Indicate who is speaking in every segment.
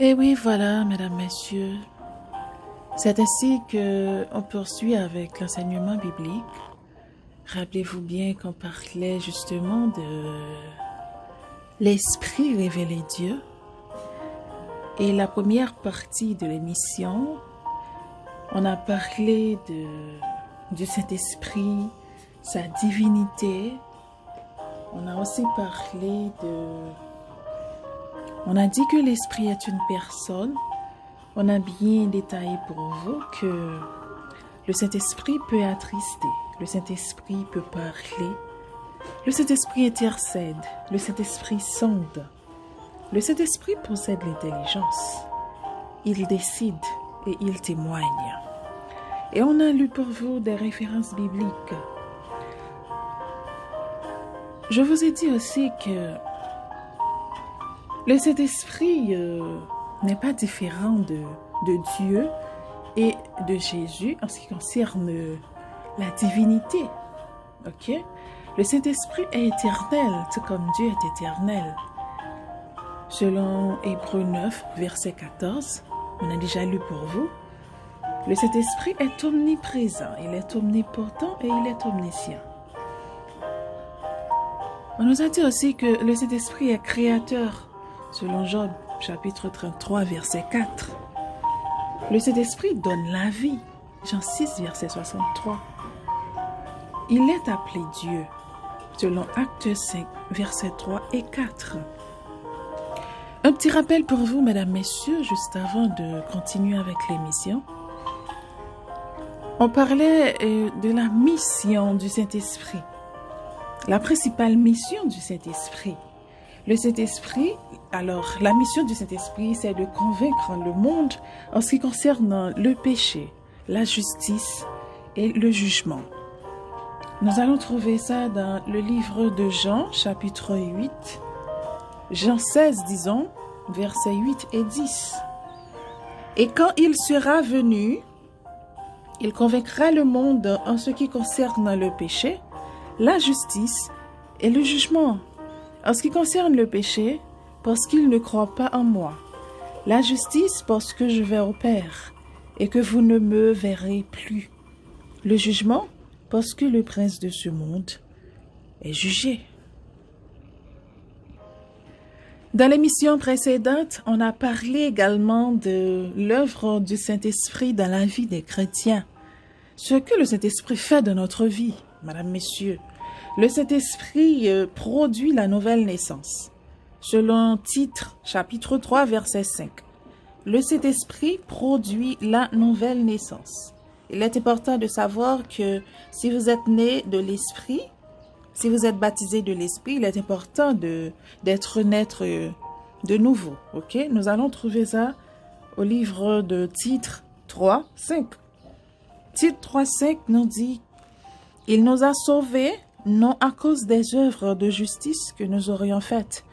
Speaker 1: Et oui, voilà, mesdames, messieurs, c'est ainsi qu'on poursuit avec l'enseignement biblique. Rappelez-vous bien qu'on parlait justement de l'Esprit révélé Dieu. Et la première partie de l'émission, on a parlé du Saint-Esprit, sa divinité. On a aussi parlé On a dit que l'Esprit est une personne. On a bien détaillé pour vous que le Saint-Esprit peut attrister, le Saint-Esprit peut parler, le Saint-Esprit intercède, le Saint-Esprit sonde. Le Saint-Esprit possède l'intelligence. Il décide et il témoigne. Et on a lu pour vous des références bibliques. Je vous ai dit aussi que le Saint-Esprit n'est pas différent de Dieu et de Jésus en ce qui concerne la divinité. Ok? Le Saint-Esprit est éternel, tout comme Dieu est éternel. Selon Hébreux 9, verset 14, on a déjà lu pour vous, le Saint-Esprit est omniprésent, il est omnipotent et il est omniscient. On nous a dit aussi que le Saint-Esprit est créateur, selon Job, chapitre 33, verset 4. Le Saint-Esprit donne la vie, Jean 6, verset 63. Il est appelé Dieu, selon Actes 5, verset 3 et 4. Un petit rappel pour vous, mesdames, messieurs, juste avant de continuer avec l'émission. On parlait de la mission du Saint-Esprit. La principale mission du Saint-Esprit. Le Saint-Esprit, alors la mission du Saint-Esprit, c'est de convaincre le monde en ce qui concerne le péché, la justice et le jugement. Nous allons trouver ça dans le livre de Jean, chapitre 8, Jean 16, disons, versets 8 et 10. Et quand il sera venu, il convaincra le monde en ce qui concerne le péché, la justice et le jugement. En ce qui concerne le péché, parce qu'il ne croit pas en moi. La justice, parce que je vais au Père et que vous ne me verrez plus. Le jugement, parce que le prince de ce monde est jugé. Dans l'émission précédente, on a parlé également de l'œuvre du Saint-Esprit dans la vie des chrétiens. Ce que le Saint-Esprit fait dans notre vie, mesdames, messieurs. Le Saint-Esprit produit la nouvelle naissance. Selon Titre, chapitre 3, verset 5. Le Saint-Esprit produit la nouvelle naissance. Il est important de savoir que si vous êtes né de l'Esprit, si vous êtes baptisé de l'Esprit, il est important d'être naître de nouveau. Ok? Nous allons trouver ça au livre de Titre 3, 5. Titre 3, 5 nous dit « Il nous a sauvés, non à cause des œuvres de justice que nous aurions faites,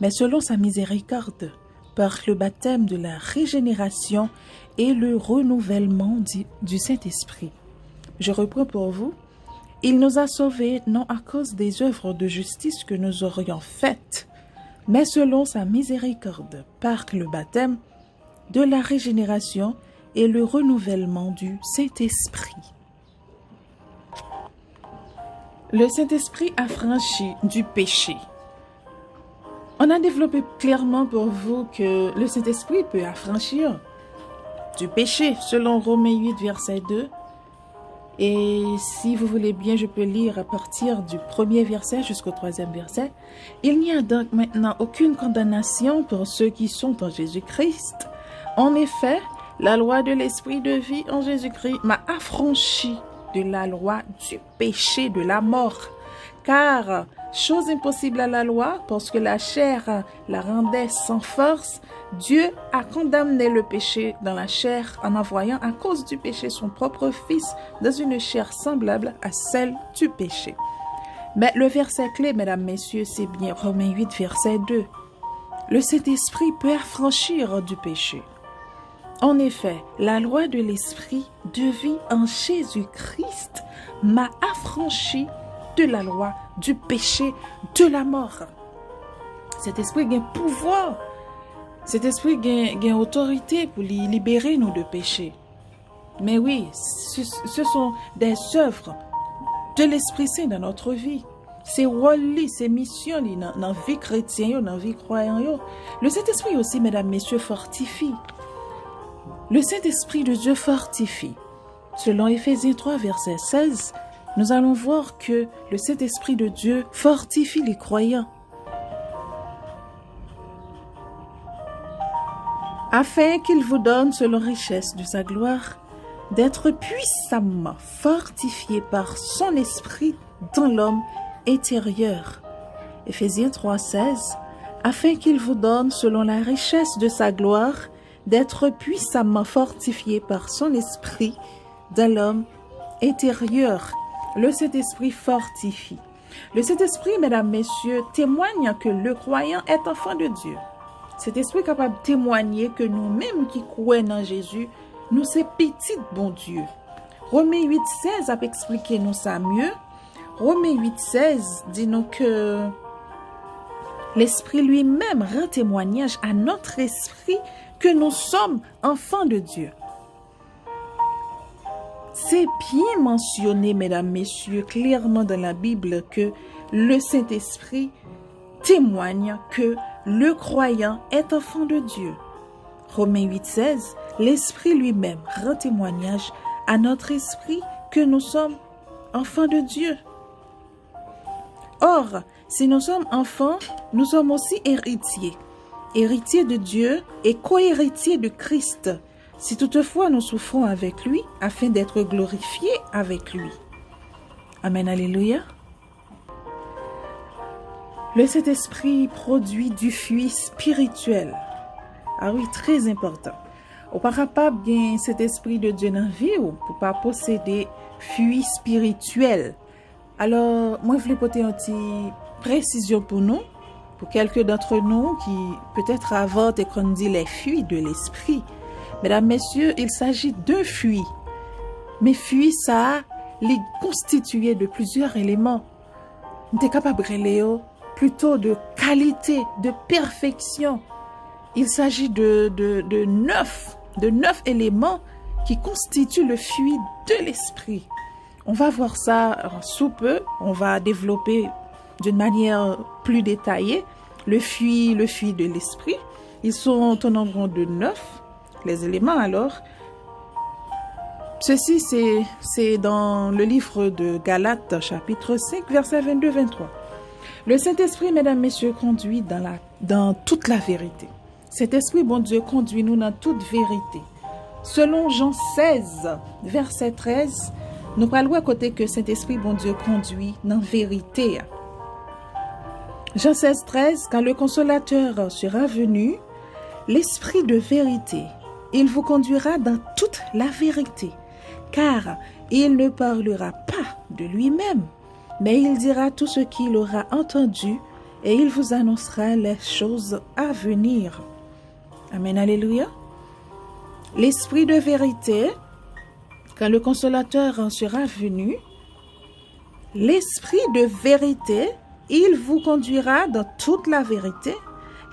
Speaker 1: mais selon sa miséricorde, par le baptême de la régénération et le renouvellement du Saint-Esprit. » Je reprends pour vous. « Il nous a sauvés, non à cause des œuvres de justice que nous aurions faites, mais selon sa miséricorde, par le baptême de la régénération et le renouvellement du Saint-Esprit. » Le Saint-Esprit affranchit du péché. On a développé clairement pour vous que le Saint-Esprit peut affranchir du péché, selon Romains 8, verset 2. Et si vous voulez bien, je peux lire à partir du premier verset jusqu'au 3e verset. « Il n'y a donc maintenant aucune condamnation pour ceux qui sont en Jésus-Christ. En effet, la loi de l'Esprit de vie en Jésus-Christ m'a affranchi de la loi du péché de la mort. Car, chose impossible à la loi, parce que la chair la rendait sans force, Dieu a condamné le péché dans la chair en envoyant à cause du péché son propre Fils dans une chair semblable à celle du péché. » Mais le verset clé, mesdames, messieurs, c'est bien Romains 8, verset 2. Le Saint-Esprit peut affranchir du péché. En effet, la loi de l'Esprit de vie en Jésus-Christ m'a affranchi de la loi du péché de la mort. Cet esprit a un pouvoir Cet esprit gagne autorité pour libérer nous de péché. Mais oui, ce sont des œuvres de l'Esprit Saint dans notre vie. C'est rôle, c'est mission dans la vie chrétienne, dans la vie croyante. Le Saint-Esprit aussi, mesdames, messieurs, fortifie. Le Saint-Esprit de Dieu fortifie. Selon Éphésiens 3, verset 16, nous allons voir que le Saint-Esprit de Dieu fortifie les croyants. Afin qu'il vous donne, selon richesse de sa gloire, d'être puissamment fortifié par son esprit dans l'homme intérieur. Éphésiens 3, 16, afin qu'il vous donne, selon la richesse de sa gloire, d'être puissamment fortifié par son esprit dans l'homme intérieur. Le Saint-Esprit fortifie. Le Saint-Esprit, mesdames, messieurs, témoigne que le croyant est enfant de Dieu. Cet esprit est capable de témoigner que nous-mêmes qui croyons en Jésus, nous sommes petits bon Dieu. Romains 8, 16 a expliqué nous ça mieux. Romains 8, 16 dit nous que l'Esprit lui-même rend témoignage à notre esprit que nous sommes enfants de Dieu. C'est bien mentionné, mesdames, messieurs, clairement dans la Bible que le Saint-Esprit témoigne que le croyant est enfant de Dieu. Romains 8, 16, l'Esprit lui-même rend témoignage à notre esprit que nous sommes enfants de Dieu. Or, si nous sommes enfants, nous sommes aussi héritiers. Héritiers de Dieu et co-héritiers de Christ, si toutefois nous souffrons avec lui, afin d'être glorifiés avec lui. Amen, alléluia. Le Saint-Esprit produit du fruit spirituel. Ah oui, très important. On ne peut pas bien cet esprit de Dieu dans la vie ou pour pas posséder fruit spirituel. Alors, moi, je voulais porter une petite précision pour nous, pour quelques d'entre nous qui peut-être avant et qu'on dit les fruits de l'esprit. Mesdames, messieurs, il s'agit d'un fruit. Mais fruit, ça, les constitué de plusieurs éléments. On est capable de plutôt de qualité, de perfection. Il s'agit de neuf éléments qui constituent le fruit de l'esprit. On va voir ça sous peu, on va développer d'une manière plus détaillée le fruit de l'esprit. Ils sont au nombre de 9, les éléments alors. Ceci, c'est dans le livre de Galates, chapitre 5, versets 22-23. Le Saint-Esprit, mesdames, messieurs, conduit dans toute la vérité. Cet esprit, bon Dieu, conduit nous dans toute vérité. Selon Jean 16, verset 13, nous parlons à côté que Saint-Esprit, bon Dieu, conduit dans la vérité. Jean 16, 13, quand le consolateur sera venu, l'esprit de vérité, il vous conduira dans toute la vérité, car il ne parlera pas de lui-même, mais il dira tout ce qu'il aura entendu et il vous annoncera les choses à venir. Amen, alléluia. L'esprit de vérité, quand le consolateur en sera venu, l'esprit de vérité, il vous conduira dans toute la vérité,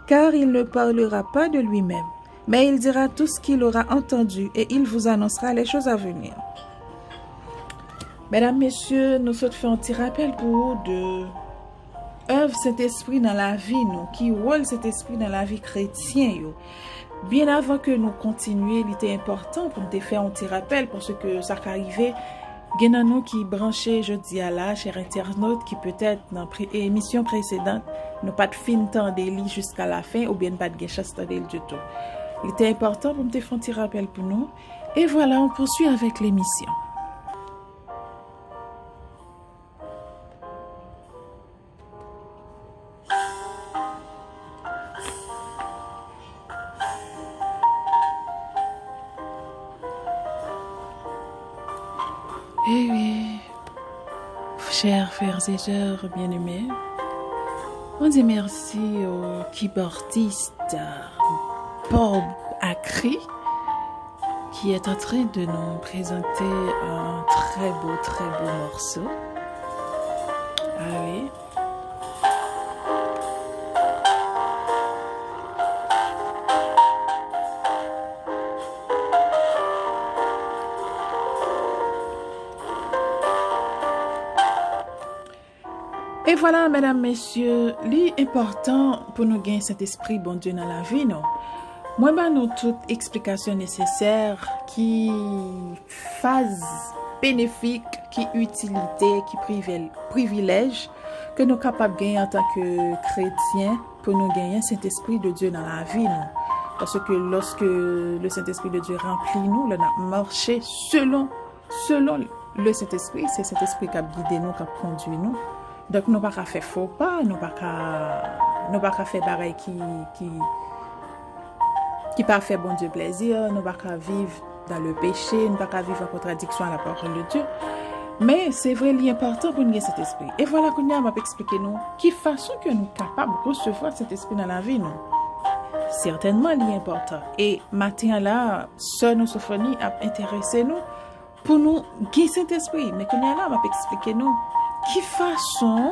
Speaker 1: car il ne parlera pas de lui-même, mais il dira tout ce qu'il aura entendu et il vous annoncera les choses à venir. Mesdames, messieurs, nous souhaitons faire un petit rappel pour vous de œuvre cet esprit dans la vie, nous, qui rôle cet esprit dans la vie chrétienne. Bien avant que nous continuions, il était important pour nous faire un petit rappel parce que ça arrivait. Il y a nous qui branchaient, je dis à la chers internautes, qui peut-être dans l'émission précédente, n'ont pas de fin temps de lire jusqu'à la fin ou bien pas de chasse de lire du tout. Il était important pour nous faire un petit rappel pour nous. Et voilà, on poursuit avec l'émission. Eh oui, chers frères et sœurs bien-aimés, on dit merci au keyboardiste Bob Acri qui est en train de nous présenter un très beau morceau. Ah oui. Et voilà, mesdames, messieurs, l'important pour nous gagner cet esprit, bon Dieu, dans la vie, non? Moi, nous toute explication nécessaire qui phase bénéfique, qui utilité, qui privilège que nous sommes capables de gagner en tant que chrétiens pour nous gagner cet esprit de Dieu dans la vie, non? Parce que lorsque le Saint-Esprit de Dieu remplit nous, on a marché selon le Saint-Esprit, c'est cet esprit qui a guidé nous, qui a conduit nous. Donc, nous ne pouvons pas faire faux pas, nous ne pouvons pas faire pareil qui pas fait bon Dieu plaisir, nous ne pouvons pas vivre dans le péché, nous ne pouvons pas vivre en contradiction à la parole de Dieu. Mais c'est vrai, l'important pour nous gagner cet esprit. Et voilà qu'on a expliqué nous, qui façon que nous sommes capables de recevoir cet esprit dans la vie, non? Certainement l'important. Et matin là, Sœur Nosophonie a intéressé nous pour nous gagner cet esprit. Mais qu'on a là, m'a expliqué nous qui façon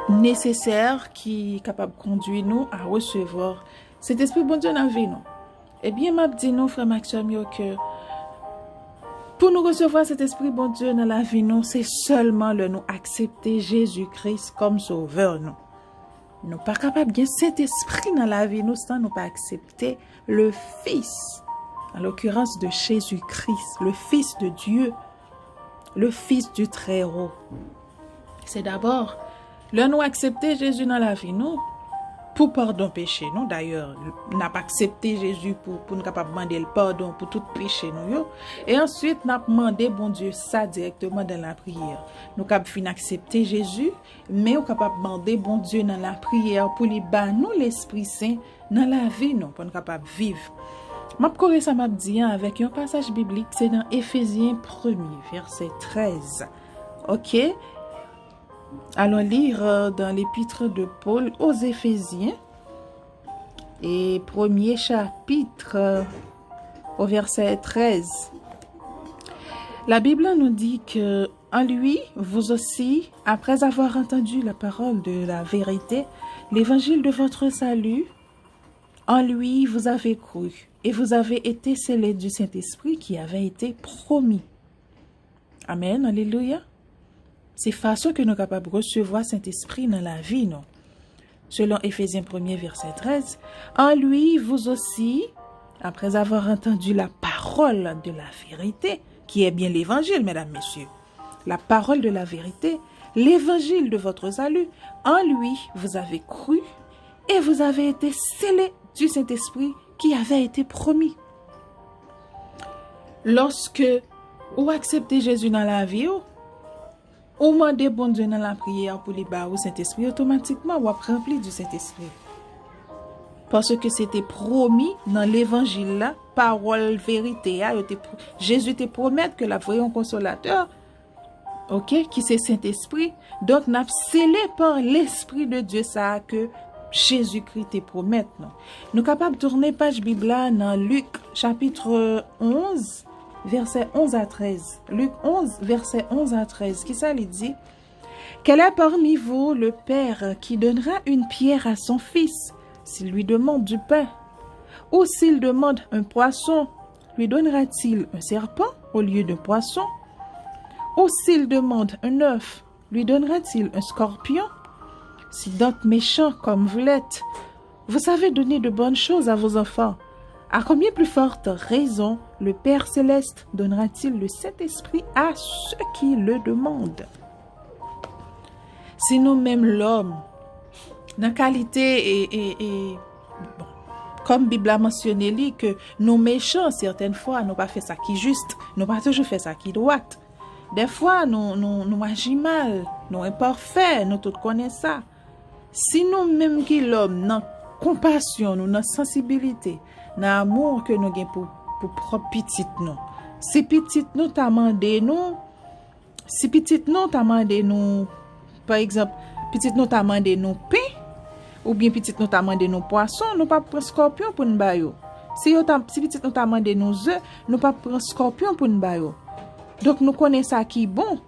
Speaker 1: nécessaire qui est capable de conduire nous à recevoir cet esprit bon Dieu dans la vie, non? Eh bien, m'a dit nous, frère Maxime, que pour nous recevoir cet esprit bon Dieu dans la vie, non, c'est seulement le nous accepter Jésus-Christ comme sauveur, non? Nous pas capables de cet esprit dans la vie, nous sans nous pas accepter le Fils, en l'occurrence de Jésus-Christ, le Fils de Dieu, le Fils du Très-Haut. C'est d'abord le nous accepter Jésus dans la vie, nous, pour pardon péché, nous d'ailleurs, n'a pas accepté Jésus pour nous capable demander le pardon pour tout péché, nous, et ensuite n'a demandé bon Dieu ça directement dans la prière. Nous capable accepter Jésus, mais nous capable demander bon Dieu dans la prière pour lui ba nous l'Esprit Saint dans la vie, nous, pour nous capable vivre. M'a corrigé ça m'a dit avec un passage biblique, c'est dans Éphésiens 1er, verset 13. OK? Allons lire dans l'épître de Paul aux Éphésiens et premier chapitre au verset 13. La Bible nous dit que en lui, vous aussi, après avoir entendu la parole de la vérité, l'évangile de votre salut, en lui vous avez cru et vous avez été scellés du Saint-Esprit qui avait été promis. Amen, alléluia. C'est façon que nous sommes capables de recevoir Saint-Esprit dans la vie, non? Selon Éphésiens 1er, verset 13, en lui, vous aussi, après avoir entendu la parole de la vérité, qui est bien l'évangile, mesdames, messieurs, la parole de la vérité, l'évangile de votre salut, en lui, vous avez cru et vous avez été scellés du Saint-Esprit qui avait été promis. Lorsque vous acceptez Jésus dans la vie, ou demandez bon Dieu dans la prière pour les barres au Saint-Esprit, automatiquement, vous êtes rempli du Saint-Esprit. Parce que c'était promis dans l'évangile là, parole vérité. Jésus te promet que la vraie consolateur, ok, qui c'est Saint-Esprit, donc n'a scellé par l'Esprit de Dieu ça que Jésus-Christ te promet. Non? Nous sommes capables de tourner page Bible dans Luc chapitre 11, verset 11 à 13. Luc 11, verset 11 à 13. Qui ça lui dit? Quel est parmi vous le père qui donnera une pierre à son fils s'il lui demande du pain? Ou s'il demande un poisson, lui donnera-t-il un serpent au lieu de poisson? Ou s'il demande un œuf, lui donnera-t-il un scorpion? Si donc méchant comme vous l'êtes, vous savez donner de bonnes choses à vos enfants, à combien plus forte raison le Père Céleste donnera-t-il le Saint-Esprit à ceux qui le demandent? Si nous-mêmes l'homme, dans qualité et bon, comme Bible a mentionné que nous méchants, certaines fois, nous pas fait ça qui est juste, nous pas toujours fait ça qui est droit. Des fois, nous agissons mal, nous imparfaits, nous tous connaissons ça. Si nous-mêmes qui l'homme, dans compassion, nous, dans sensibilité, dans l'amour que nous avons pour propre petite nous. Si petite nous t'a demandé nous, par exemple, petite nous t'a demandé nous pain, ou bien petite nous t'a demandé nous poisson, nous pas prendre scorpion pour nous bailler. Si petite nous t'a demandé nous œufs, nous pas prendre scorpion pour nous bailler. Donc nous connaissons ça qui est bon.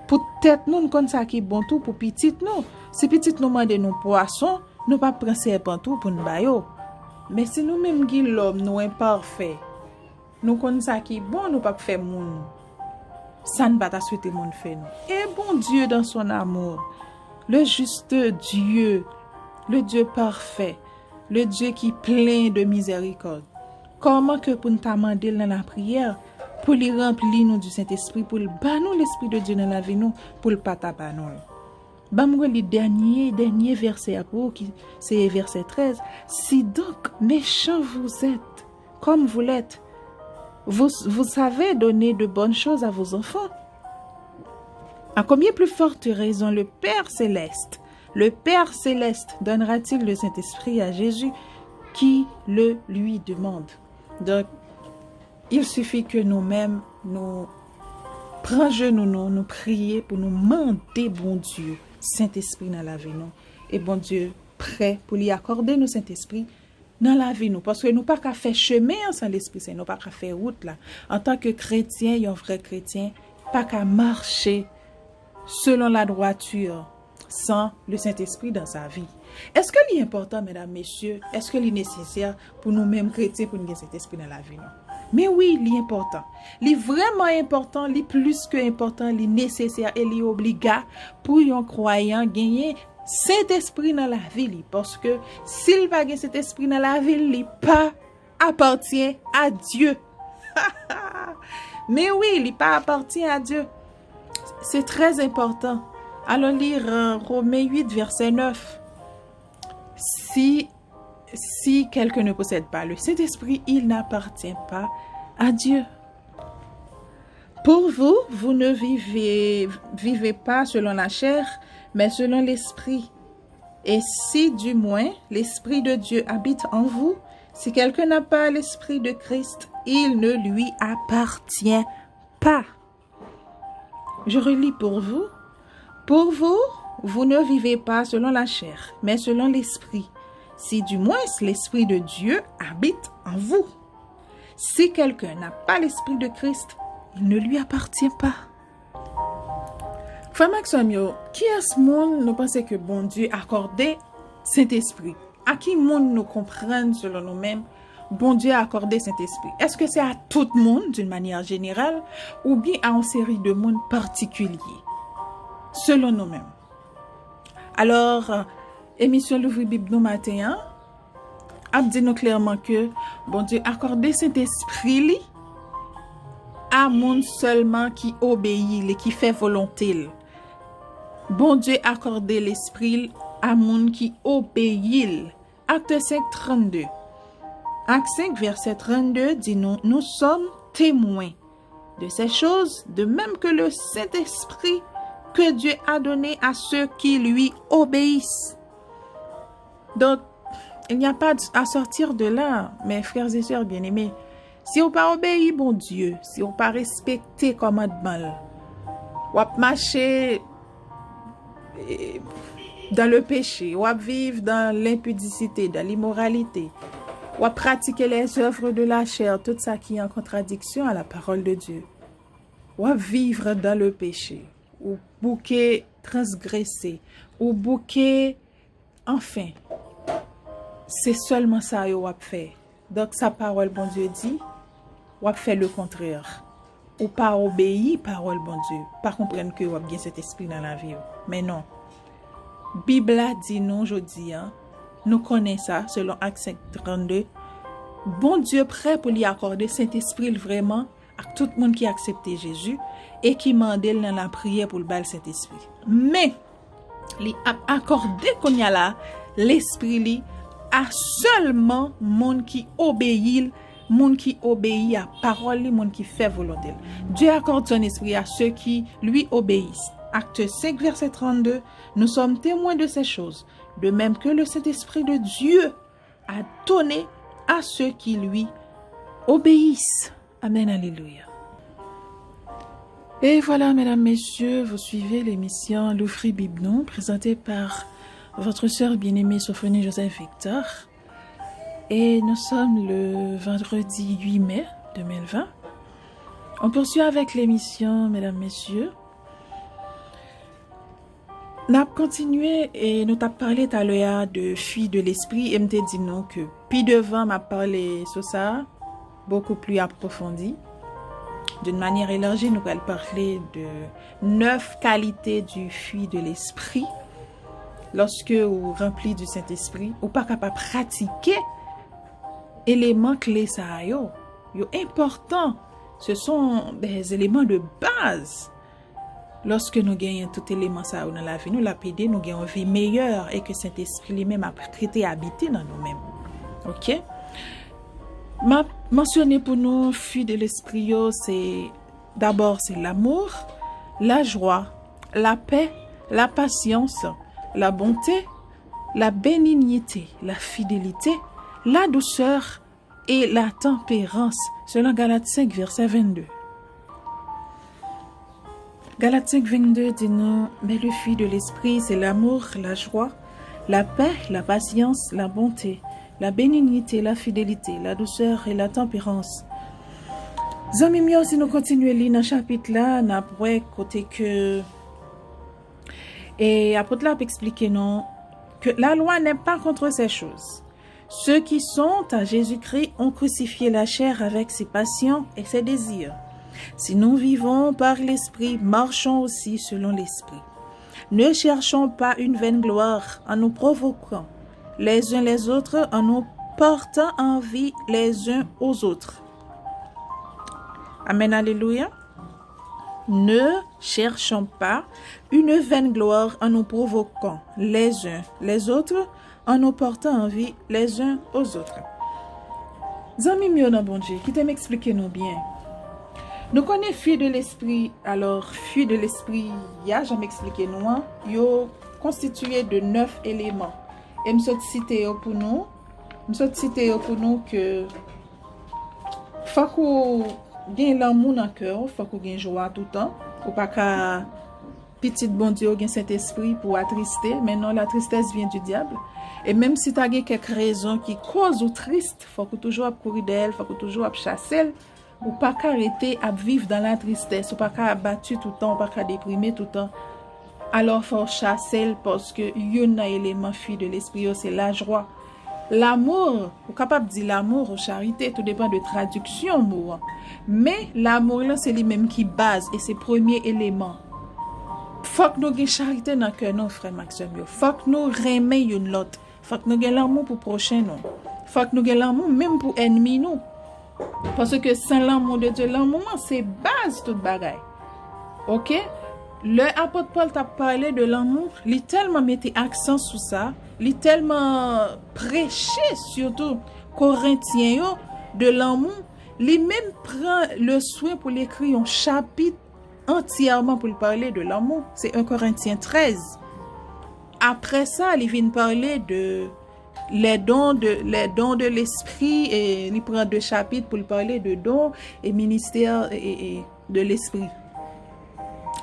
Speaker 1: Pour tête nous connaissons ça qui est bon tout pour petite nous. Si petite nous demande nous poisson, nous pas prendre serpent tout pour nous bailler. Mais si nous-mêmes l'homme nous imparfait, nous connaissons ça qui est bon, nous pas faire moun. ça ne va pas souhaiter mon fait. Et bon Dieu dans son amour, le juste Dieu, le Dieu parfait, le Dieu qui est plein de miséricorde. Comment que pour nous demander dans la prière, pour lui remplir nous du Saint-Esprit, pour le nous l'Esprit de Dieu dans la vie nous, pour le pas taper nous. Bamwe le dernier verset à vous, qui c'est verset 13. Si donc méchants vous êtes, comme vous l'êtes, vous savez donner de bonnes choses à vos enfants. À combien plus forte raison le Père Céleste donnera-t-il le Saint-Esprit à Jésus qui le lui demande. Donc, il suffit que nous-mêmes, nous prenions genoux, nous prier pour nous demander, bon Dieu, Saint-Esprit dans la vie nous. Et bon Dieu, prêt pour lui accorder nous Saint-Esprit dans la vie nous. Parce que nous pas qu'à faire chemin sans l'Esprit Saint, nous pas qu'à faire route là. En tant que chrétien, un vrai chrétien, pas qu'à marcher selon la droiture sans le Saint-Esprit dans sa vie. Est-ce que c'est important, mesdames, messieurs? Est-ce que c'est nécessaire pour nous-mêmes chrétiens pour nous avoir cet esprit dans la vie? Non? Mais oui, c'est important. C'est vraiment important, c'est plus que important, c'est nécessaire et c'est obligatoire pour un croyant gagner cet esprit dans la vie. Parce que s'il va gagner cet esprit dans la vie, il pas appartient à Dieu. Mais oui, il pas appartient à Dieu. C'est très important. Allons lire Romains 8, verset 9. Si quelqu'un ne possède pas le Saint-Esprit, il n'appartient pas à Dieu. Pour vous, vous ne vivez pas selon la chair, mais selon l'Esprit. Et si du moins l'Esprit de Dieu habite en vous, si quelqu'un n'a pas l'Esprit de Christ, il ne lui appartient pas. Je relis pour vous. Pour vous, vous ne vivez pas selon la chair, mais selon l'Esprit. Si du moins l'Esprit de Dieu habite en vous. Si quelqu'un n'a pas l'Esprit de Christ, il ne lui appartient pas. Frère Maxime, qui est-ce monde nous pensons que bon Dieu accordé Saint-Esprit? À qui monde nous comprenne selon nous-mêmes bon Dieu a accordé Saint-Esprit? Est-ce que c'est à tout le monde d'une manière générale ou bien à une série de monde particuliers selon nous-mêmes? Alors, émission L'Ouvre Bible nous matin, a dit nous clairement que bon Dieu accordé Saint-Esprit à monde seulement qui obéit et qui fait volonté. Bon Dieu accordé l'Esprit à monde qui obéit. Acte 5, 32. Acte 5, verset 32 dit nous sommes témoins de ces choses, de même que le Saint-Esprit que Dieu a donné à ceux qui lui obéissent. Donc, il n'y a pas à sortir de là, mes frères et sœurs bien-aimés. Si on pas obéi bon Dieu, si on pas respecté commandement, ou marcher dans le péché, ou vivre dans l'impudicité, dans l'immoralité, ou pratiquer les œuvres de la chair, tout ça qui est en contradiction à la parole de Dieu, ou vivre dans le péché, ou bouquer transgresser, ou bouquer, enfin, c'est seulement ça que vous fait. Donc, sa parole, bon Dieu dit, vous fait le contraire. Ou pas obéir, parole, bon Dieu. Pas comprendre que vous avez cet esprit dans la vie. Mais non. Bible a dit non, je dis, nous connaissons ça, selon Acte 5, 32. Bon Dieu prêt pour lui accorder Saint-Esprit vraiment à tout le monde qui a accepté Jésus et qui mande dans la prière pour le bal Saint-Esprit. Mais, il a accordé qu'on y a là, l'Esprit à seulement monde qui obéit à parole, monde qui fait volonté. Dieu accorde son esprit à ceux qui lui obéissent. Acte 5, verset 32, nous sommes témoins de ces choses, de même que le Saint-Esprit de Dieu a donné à ceux qui lui obéissent. Amen, alléluia. Et voilà, mesdames, messieurs, vous suivez l'émission L'Ouvre Bible nous, présentée par votre sœur bien-aimée Sophonie Joseph Victor. Et nous sommes le vendredi 8 mai 2020. On poursuit avec l'émission, mesdames, messieurs. Nous avons continué et nous avons parlé tout à l'heure de fuite de l'esprit et nous avons dit non que puis devant m'a parlé sur ça, beaucoup plus approfondi. D'une manière élargie, nous allons parler de 9 qualités du fruit de l'esprit. Lorsque vous rempli du Saint-Esprit, vous pas capable de pratiquer éléments clés ça yo important. Ce sont des éléments de base. Lorsque nous gagnons tout élément ça dans la vie, nous la pédé, nous gagnons une vie meilleure et que Saint-Esprit lui-même a traité habité dans nous-mêmes. OK? M'a mentionné pour nous fruit de l'esprit, c'est d'abord c'est l'amour, la joie, la paix, la patience, la bonté, la bénignité, la fidélité, la douceur et la tempérance, selon Galates 5, verset 22. Galates 5, 22 dit nous, mais le fruit de l'esprit, c'est l'amour, la joie, la paix, la patience, la bonté, la bénignité, la fidélité, la douceur et la tempérance. Zami mio, si nous continuons à lire dans le chapitre là, nous avons côté que et apôtre là expliquer non que la loi n'est pas contre ces choses. Ceux qui sont à Jésus-Christ ont crucifié la chair avec ses passions et ses désirs. Si nous vivons par l'esprit, marchons aussi selon l'esprit. Ne cherchons pas une vaine gloire en nous provoquant les uns les autres, en nous portant envie les uns aux autres. Amen, alléluia. Ne cherchons pas une vaine gloire en nous provoquant les uns les autres, en nous portant envie les uns aux autres. Zami mio nan bon Dieu, qui t'aime expliquer nous bien. Nous connaissons fruit de l'esprit. Alors, fruit de l'esprit, j'aime expliquer nous, yo constitué de 9 éléments. Et je vais citer pour nous. Que faut qu'on gagne l'amour dans le cœur, faut qu'on gagne joie tout le temps. Ou pas qu'à petit bon Dieu gagne cet esprit pour attrister, mais non, la tristesse vient du diable. Et même si tu as quelques raisons qui causent ou triste, faut que toujours courir d'elle, faut que toujours chasser. Ou pas qu'arrêter à vivre dans la tristesse, ou pas qu'à abattu tout le temps, ou pas qu'à déprimer tout le temps. Alors, faut chasser parce que y a un élément fruit de l'esprit, c'est la joie. L'amour, ou capable de dire l'amour ou charité, tout dépend de traduction, mot. Mais l'amour, là, c'est lui-même qui base, et c'est le premier élément. Faut que nous ayons charité dans le cœur, non, frère Maxime. Faut que nous remettions une l'autre. Faut que nous ayons l'amour pour prochain, non. Faut que nous ayons l'amour même pour ennemi, non. Parce que sans l'amour de Dieu, l'amour, c'est base toute bagaille. Ok? Le apôtre Paul t'a parlé de l'amour, il tellement mettait accent sur ça, il tellement prêché surtout Corinthiens de l'amour, il même prend le soin pour l'écrire un chapitre entièrement pour parler de l'amour. C'est 1 Corinthiens 13. Après ça, il vient parler de les dons de l'esprit et il prend 2 chapitres pour parler de dons et ministère et de l'esprit.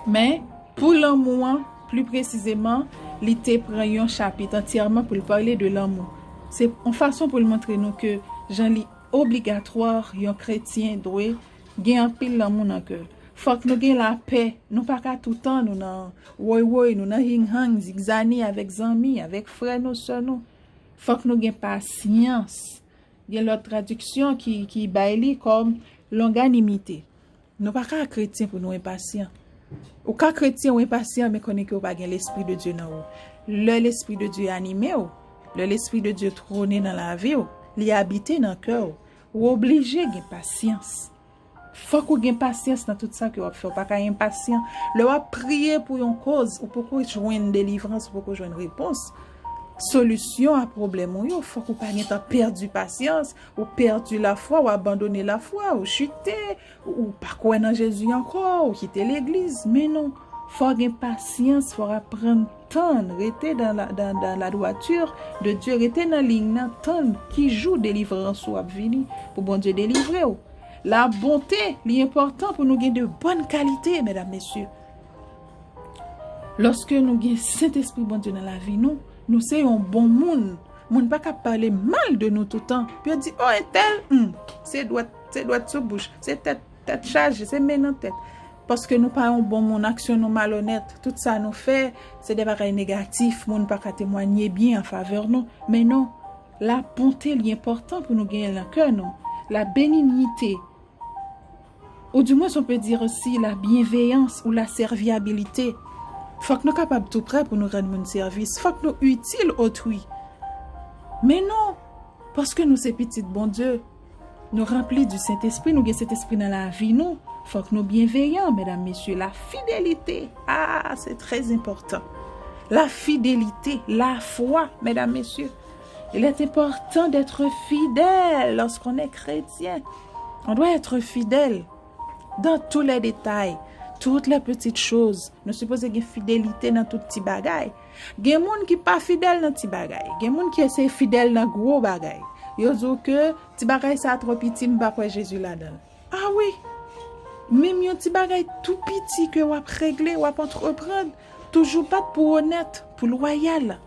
Speaker 1: Mais pour l'amour, plus précisément, il prend un chapitre entièrement pour parler de l'amour. C'est une façon pour montrer nous que j'en lis obligatoire un chrétien doit gagner un pile l'amour dans le cœur. Faut que nous gagnions la paix. Nous pas qu'à tout le temps nous dans nous dans hing-hang, zigzani avec amis, avec frères nous sœurs nous. Faut que nous gagnions patience. Il y a l'autre traduction qui baille comme longanimité. Nous pas qu'à chrétien pour nous impatients. Ou qu'à chrétien ou impatient mais connaît que pas l'esprit de Dieu dans vous. L'esprit de Dieu animé ou l'esprit de Dieu trôné dans la vie ou li habité dans le cœur ou obligé de patience. Faut qu'on ait patience dans tout ça que vous faites. Pas qu'à impatient. Le va prier pour une cause ou pour qu'on joigne une délivrance ou pour qu'on joigne une réponse. Solution à problème ou faut qu'on pas perdu patience ou perdu la foi ou abandonner la foi ou chuter ou pas croire en Jésus encore ou quitter l'église. Mais non, faut avoir patience, faut apprendre temps, rester dans la droiture de Dieu, rester dans la ligne temps qui joue délivrance ou venir pour bon Dieu délivrer. La bonté, l'important pour nous gagner de bonnes qualités, mesdames, messieurs. Lorsque nous gagnons Saint-Esprit bon Dieu dans la vie, nous sommes un bon monde. Nous ne pas qu'à parler mal de nous tout le temps. Puis on dit, oh, et tel, c'est droit sous bouche, c'est tête chargée, c'est main en tête. Parce que nous pas un bon monde, action nous malhonnête. Tout ça nous fait, c'est des bagages négatifs. Nous ne pas qu'à témoigner bien en faveur de nous. Mais non, la bonté est important pour nous gagner le cœur, non. La bénignité, Ou du moins, on peut dire aussi la bienveillance ou la serviabilité. Faut que nous sommes capables tout près pour nous rendre un service. Faut que nous utiles autrui. Mais non, parce que nous, c'est petit bon Dieu, nous remplis du Saint-Esprit, nous avons cet esprit dans la vie, nous. Faut que nous bienveillants, mesdames, messieurs. La fidélité, c'est très important. La fidélité, la foi, mesdames, messieurs. Il est important d'être fidèle lorsqu'on est chrétien. On doit être fidèle dans tous les détails, toutes les petites choses. Nous supposons qu'il y ait fidélité dans tout petit bagaille. Il y a des gens qui ne sont pas fidèles dans petit bagaille. Il y a des gens qui essaient fidèles dans gros bagaille. Ils disent que petit bagaille ça trop petit, je ne vais pas Jésus là-dedans. Ah oui. Même un petit bagaille tout petit que vous régler, vous entreprendre, toujours pas pour honnête, pour loyal.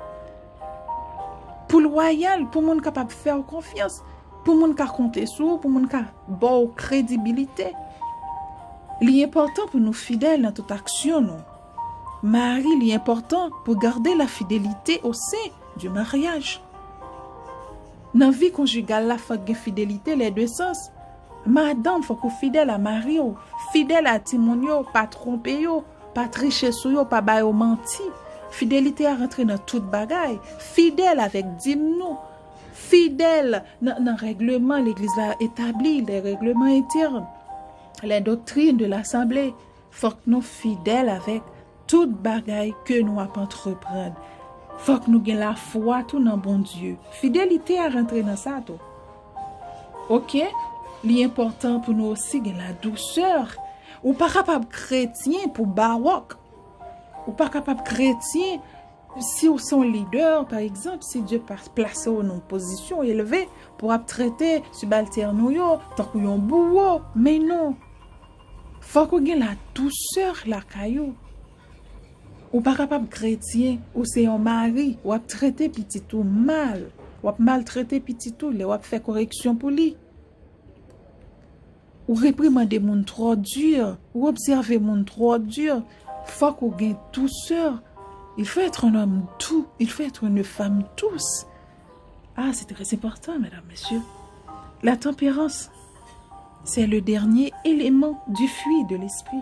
Speaker 1: Pour loyal, pour monde capable de faire confiance, pour monde qui compter sur, pour monde qui a bonne crédibilité. L'important pour nous fidèles dans toute action, non. Marie, l'important pour garder la fidélité au sein du mariage. Dans la vie conjugale, il faut que fidélité les deux sens. Madame, il faut que fidèle à Marie, fidèle à Timonio, pas tromper, pas tricher sur yo, pas bailler menti. Fidélité à rentrer dans toute bagaille. Fidèle avec Dimnou. Fidèle dans le règlement, l'Église a établi, les règlements internes, les doctrines de l'Assemblée. Faut que nous fidèles avec toute bagaille que nous avons entreprendre. Faut que nous ayons la foi tout dans bon Dieu. Fidélité à rentrer dans ça tout. OK? L'important pour nous aussi c'est la douceur. Ou pas capable chrétien pour baroque. Ou pas capable chrétien si vous sont leader par exemple, si Dieu place dans une position élevée pour traiter subalterne yo, tant qu'on bourreau, mais non. Faut qu'on ait la douceur la caillou. Ou pas capable chrétien ou c'est un mari ou a traiter petit tout mal, ou a maltraiter petit tout, ou a faire correction pour lui. Ou réprimander moun trop dur, ou observer moun trop dur. Faut qu'on ait douceur. Il faut être un homme doux, il faut être une femme douce. C'est très important, mesdames, messieurs. La tempérance, c'est le dernier élément du fruit de l'esprit.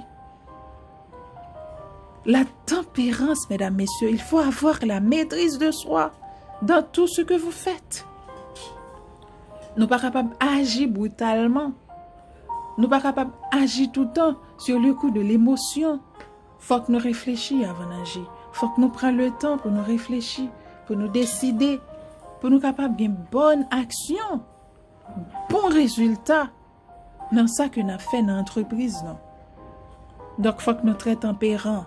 Speaker 1: La tempérance, mesdames, messieurs, il faut avoir la maîtrise de soi dans tout ce que vous faites. Nous ne sommes pas capables d'agir brutalement. Nous ne sommes pas capables d'agir tout le temps sur le coup de l'émotion. Il faut que nous réfléchissions avant d'agir. Il faut que nous prenions le temps pour nous réfléchir, pour nous décider, pour nous capables d'une bonne action, bon résultat dans ça que nous avons fait dans l'entreprise. Donc, il faut que nous soyons tempérants.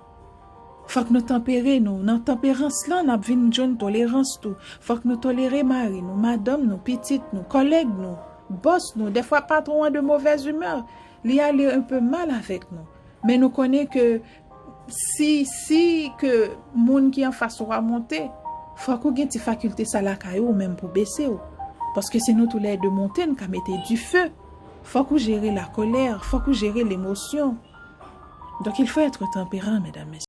Speaker 1: Il faut que nous tempérions. Dans la tempérance, là, nous avons une tolérance. Il faut que nous tolérions Marie, nous, madame, nos petites, nos collègues, nos boss, nous. Des fois, pas trop de mauvaise humeur. Il y a un peu mal avec nous. Mais nous connaissons que si que monde qui en face va monter, faut qu'on ait des facultés ça la caillou ou même pour baisser. Parce que sinon, tous les deux monter, nous mettons du feu. Faut qu'on gère la colère, faut qu'on gère l'émotion. Donc, il faut être tempérant, mesdames, messieurs.